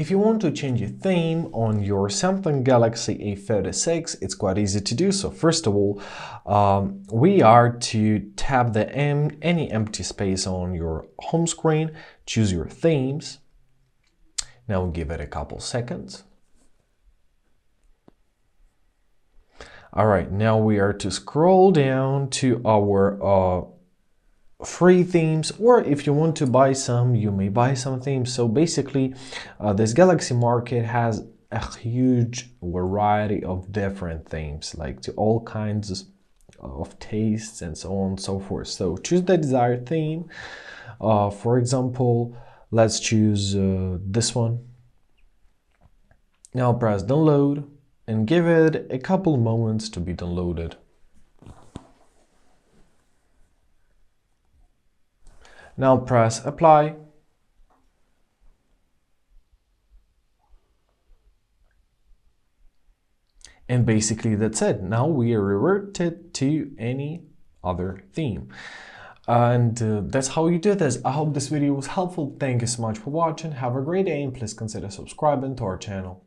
If you want to change a theme on your Samsung Galaxy A56, it's quite easy to do so. First of all, we are to tap any empty space on your home screen, choose your themes. Now give it a couple seconds. Alright, now we are to scroll down to our free themes, or if you want to buy some, you may buy some themes. So basically, this Galaxy market has a huge variety of different themes, like to all kinds of tastes and so on and so forth. So choose the desired theme. For example, let's choose this one. Now press download and give it a couple moments to be downloaded. Now press apply. And basically that's it. Now we are reverted to any other theme. And that's how you do this. I hope this video was helpful. Thank you so much for watching. Have a great day and please consider subscribing to our channel.